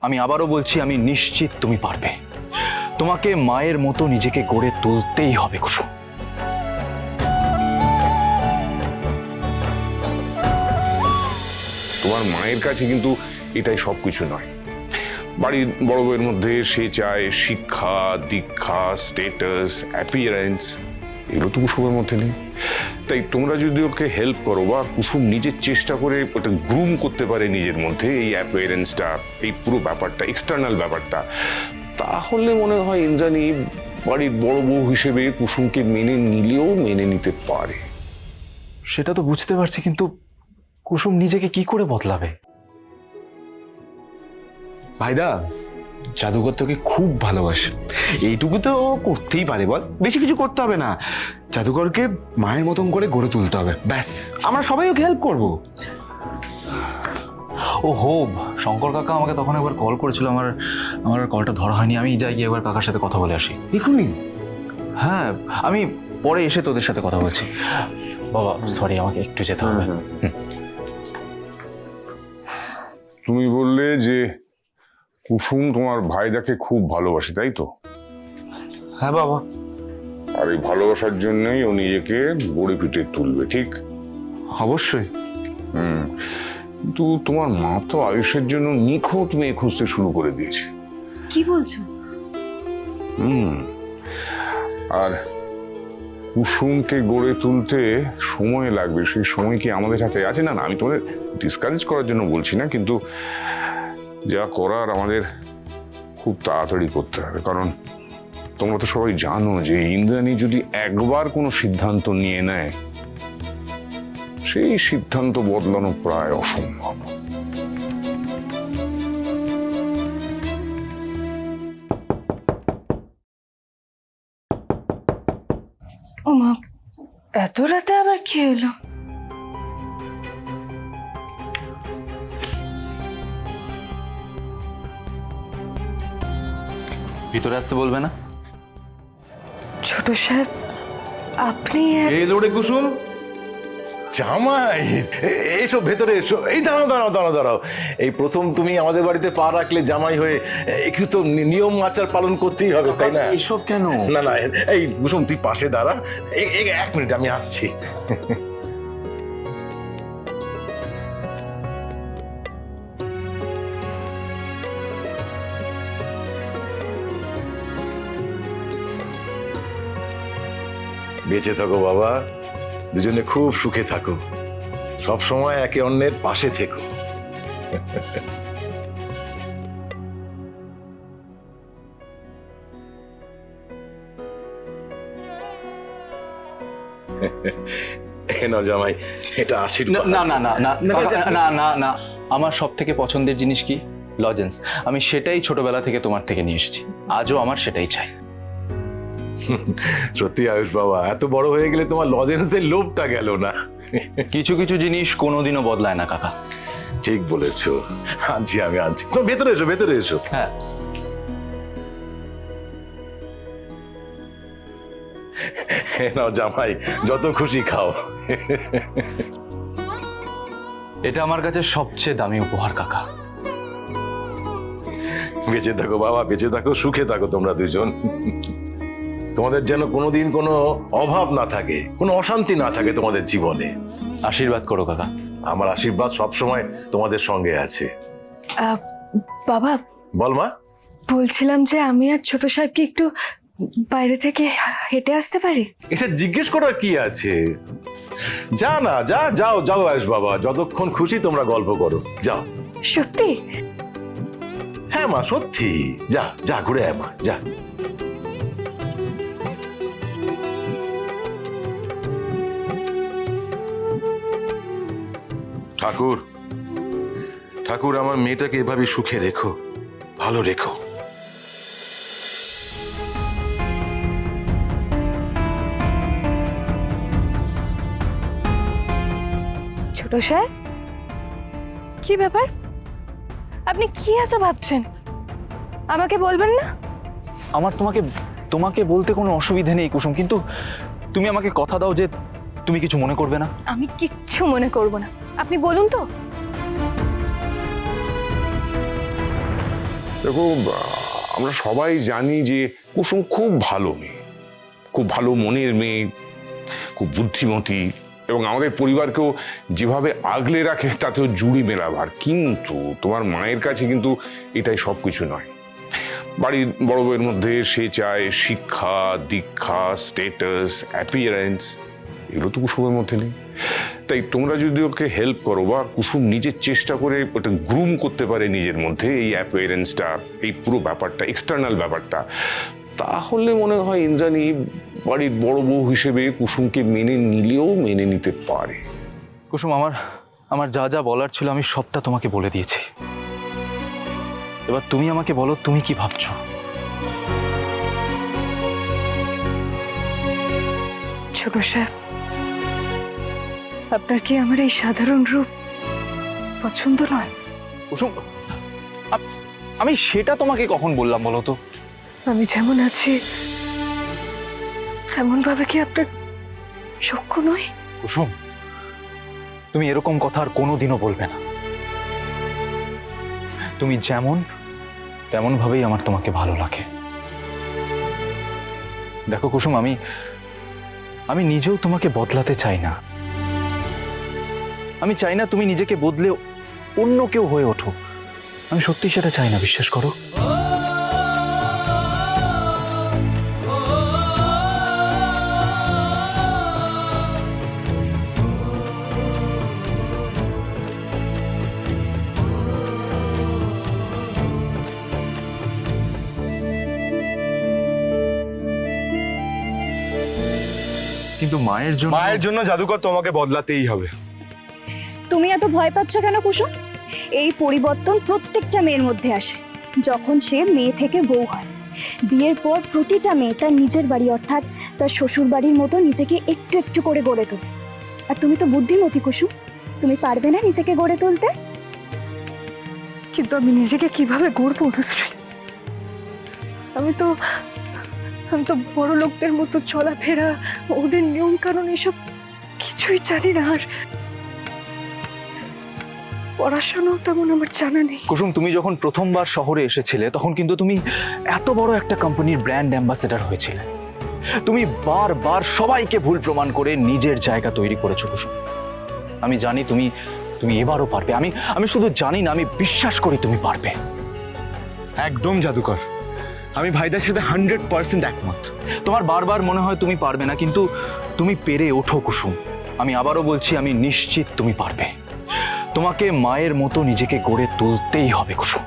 আমি আবারও বলছি, আমি নিশ্চিত তুমি পারবে। তোমাকে মায়ের মতো নিজেকে গড়ে তুলতেই হবে কুসুম। তোমার মায়ের কাছে কিন্তু এটাই সবকিছু নয়। বাড়ির বড় বউয়ের মধ্যে সে চায় শিক্ষা, দীক্ষা, স্ট্যাটাস, অ্যাপিয়ারেন্স, এগুলো তো কুসুমের মধ্যে নেই। তাই তোমরা যদি ওকে হেল্প করো বা কুসুম নিজের চেষ্টা করে ওটা গ্রুম করতে পারে নিজের মধ্যে, এই অ্যাপিয়ারেন্সটা, এই পুরো ব্যাপারটা, এক্সটার্নাল ব্যাপারটা, তাহলে মনে হয় ইন্দ্রাণী বাড়ির বড় বউ হিসেবে কুসুমকে মেনে নিলেও মেনে নিতে পারে। সেটা তো বুঝতে পারছি, কিন্তু কুসুম নিজেকে কি করে বদলাবে? ভাইদা, জাদুকর তোকে খুব ভালোবাসে, এইটুকু তো ও করতেই পারে। বল, বেশি কিছু করতে হবে না, জাদুকরকে মায়ের মতন করে গড়ে তুলতে হবে, ব্যাস। আমরা সবাই ওকে হেল্প করবো। ও হো, শঙ্কর কাকা আমাকে তখন একবার কল করেছিল, আমার কলটা ধরা হয়নি। আমি যাই গিয়ে একবার কাকার সাথে কথা বলে আসি। এখনই? হ্যাঁ, আমি পরে এসে তোদের সাথে কথা বলছি। বাবা সরি, আমাকে একটু যেতে হবে। তুমি বললে যে কুসুম তোমার ভাইদাকে খুব ভালোবাসে, তাই তো? হ্যাঁ বাবা। আর এই ভালোবাসার জন্যই ও নিজেকে গড়ে পিটে তুলবে, ঠিক? অবশ্যই। কিন্তু তোমার মা তো আয়ুষের জন্য নিখুঁত মেয়ে খুঁজতে শুরু করে দিয়েছে। কি বলছো? আর কুসুমকে গড়ে তুলতে সময় লাগবে, সেই সময় কি আমাদের হাতে আছে? না না, আমি তোমাদের ডিসকারেজ করার জন্য বলছি না, কিন্তু যা করার আমাদের খুব তাড়াতাড়ি করতে হবে। কারণ তোমরা তো সবাই জানো যে ইন্দ্রাণী যদি একবার কোনো সিদ্ধান্ত নিয়ে নেয়, সেই সিদ্ধান্ত বদলানো প্রায় অসম্ভব। ওমা, এত রাতে আবার কি হলো? ভিতরে আসতে বলবে না? ছোট সাহেব, আপনি এই লোড়ে কুসুম, জামাই এসো ভেতরে এসো। এই দাঁড়াও দাঁড়াও দাঁড়াও দাঁড়াও, এই প্রথম তুমি আমাদের বাড়িতে পা রাখলে জামাই হয়ে, একটু তো নিয়ম আচার পালন করতেই হবে, তাই না? এসব কেন? না না, এই কুসুম তুই পাশে দাঁড়া, এক মিনিট আমি আসছি। বেঁচে থাকো বাবা, দুজনে খুব সুখে থাকো, সব সময় একে অন্যের পাশে থেকো। না জামাই, এটা আশীর্বাদ। না না না না না না না, আমার সব থেকে পছন্দের জিনিস কি? লজেন্স। আমি সেটাই ছোটবেলা থেকে তোমার থেকে নিয়ে এসেছি, আজও আমার সেটাই চাই। সত্যি আয়ুষ বাবা, এত বড় হয়ে গেলে তোমার লজেন্সের লোভটা গেল না। কিছু কিছু জিনিস কোনোদিনও বদলায় না কাকা। ঠিক বলেছো, আনছি আমি আনছি। তো ভেতরে এসো, ভেতরে এসো। হ্যাঁ, নাও জামাই, যত খুশি খাও। এটা আমার কাছে সবচেয়ে দামি উপহার কাকা। বেঁচে থাকো বাবা, বেঁচে থাকো, সুখে থাকো তোমরা দুজন। তোমাদের যেন কোনোদিন কোনো অভাব না থাকে, কোনো অশান্তি না থাকে তোমাদের জীবনে। আশীর্বাদ করো কাকা। আমার আশীর্বাদ সবসময় তোমাদের সঙ্গে আছে। বাবা, বল মা। বলছিলাম যে আমি আর ছোট সাহেবকে একটু বাইরে থেকে হেঁটে আসতে পারি? এটা জিজ্ঞেস করার কি আছে? যা না, যাও যাও আয়ুষ বাবা, যতক্ষণ খুশি তোমরা গল্প করো, যাও। সত্যি? হ্যাঁ মা, সত্যি। যা যা, ঘুরে আয় মা, যা। ঠাকুর, ঠাকুর আমার মেয়েটাকে এভাবে সুখে রেখো, ভালো রেখো। ছোট সাহেব, কি ব্যাপার? আপনি কি এত ভাবছেন? আমাকে বলবেন না? আমার তোমাকে বলতে কোনো অসুবিধে নেই কুসুম, কিন্তু তুমি আমাকে কথা দাও যে তুমি কিছু মনে করবে না। আমি কিচ্ছু মনে করব না, আপনি বলুন তো। দেখো, আমরা সবাই জানি যে কুসুম খুব ভালো মেয়ে, খুব ভালো মনের মেয়ে, খুব বুদ্ধিমতী, এবং আমাদের পরিবারকেও যেভাবে আগলে রাখে তাতেও জুড়ি মেলাবার। কিন্তু তোমার মায়ের কাছে কিন্তু এটাই সব কিছু নয়। বাড়ির বড় বউয়ের মধ্যে সে চায় শিক্ষা, দীক্ষা, স্টেটাস, অ্যাপিয়ারেন্স, এগুলো তো কুসুমের মধ্যে নেই। তাই তোমরা যদি ওকে হেল্প করো বা কুসুম নিজের চেষ্টা করে ওটা গ্রুম করতে পারে নিজের মধ্যে, এই অ্যাপিয়ারেন্সটা, এই পুরো ব্যাপারটা, এক্সটার্নাল ব্যাপারটা, তাহলে মনে হয় ইন্দ্রাণী বাড়ির বড় বউ হিসেবে কুসুমকে মেনে নিলেও মেনে নিতে পারে। কুসুম, আমার যা যা বলার ছিল আমি সবটা তোমাকে বলে দিয়েছি। এবার তুমি আমাকে বলো, তুমি কি ভাবছো? ছোট সাহেব, আপনার কি আমার এই সাধারণ রূপ পছন্দ নয়? কুসুম, আমি সেটা তোমাকে কখন বললাম বলো তো? আমি যেমন আছি তেমন ভাবে কি আপনার সখ্য নয়? কুসুম, তুমি এরকম কথা আর কোনোদিনও বলবে না। তুমি যেমন তেমন ভাবেই আমার তোমাকে ভালো লাগে। দেখো কুসুম, আমি নিজেও তোমাকে বদলাতে চাই না। আমি চাই না তুমি নিজেকে বদলে অন্য কেউ হয়ে ওঠো। আমি সত্যি সেটা চাই না, বিশ্বাস করো। কিন্তু মায়ের জন্য জাদুকর তোমাকে বদলাতেই হবে। তুমি এত ভয় পাচ্ছ কেন কুসুম? এই পরিবর্তন প্রত্যেকটা মেয়ের মধ্যে আসে যখন সে মেয়ে থেকে বউ হয়। বিয়ের পর প্রতিটা মেয়ে তার নিজের বাড়ি অর্থাৎ তার শ্বশুর বাড়ির মতো নিজেকে একটু একটু করে গড়ে তোলে। আর তুমি তো বুদ্ধিমতী কুসুম, তুমি পারবে না নিজেকে গড়ে তুলতে? কিন্তু আমি নিজেকে কিভাবে গড়বো অনুশ্রী? আমি তো বড় লোকদের মতো চলাফেরা, ওদের নিয়ম কানুন এসব কিছুই জানি না। আর পড়াশোনাও তেমন আমার জানা নেই। কুসুম, তুমি যখন প্রথমবার শহরে এসেছিলে তখন কিন্তু তুমি এত বড় একটা কোম্পানির ব্র্যান্ড অ্যাম্বাসেডর হয়েছিলে। তুমি বারবার সবাইকে ভুল প্রমাণ করে নিজের জায়গা তৈরি করেছো কুসুম। আমি জানি তুমি এবারও পারবে। আমি শুধু জানি না, আমি বিশ্বাস করি তুমি পারবে। একদম জাদুকর, আমি ভাইদার সাথে 100% একমত। তোমার বারবার মনে হয় তুমি পারবে না, কিন্তু তুমি পেরে ওঠো কুসুম। আমি আবারও বলছি, আমি নিশ্চিত তুমি পারবে। তোমাকে মায়ের মতো নিজেকে গড়ে তুলতেই হবে কুসুম।